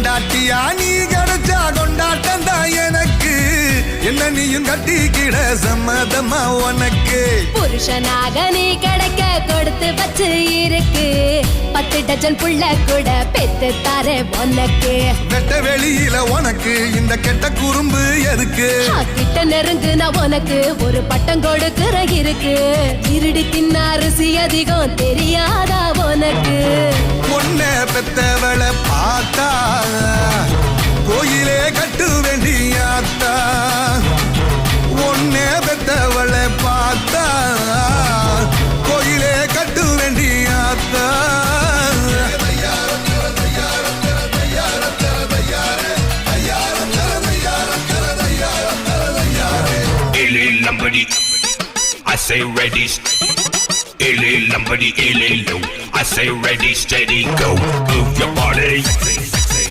பொண்டாட்டியா நீ கிடைச்சா கொண்டாட்டம் தான் எனக்கு என்ன நீயும் கட்டிக்கிட சம்மதமா உனக்கு புருஷனாக நீ கிடைக்க கொடுத்து வச்சு இருக்கு 10 டஜன் புள்ள கூட பெத்து தாரே உனக்கு வெட்ட வெளியில உனக்கு இந்த கெட்ட குறும்பு எதுக்கு கிட்ட நெருங்குனா உனக்கு ஒரு பட்டம் கொடுக்கிற இருக்கு இருடி தின்ன அரிசி அதிகம் தெரியாதா உனக்கு பொண்ண பெத்தவளை பார்த்தா கோயிலே கட்டு வேண்டியாத்தா ஒன்னே பெத்தவளை பார்த்தா கோயிலே கட்டு வேண்டியாத்தா I say ready, illy lumbody, illy low. I say ready, steady, go. Move your body.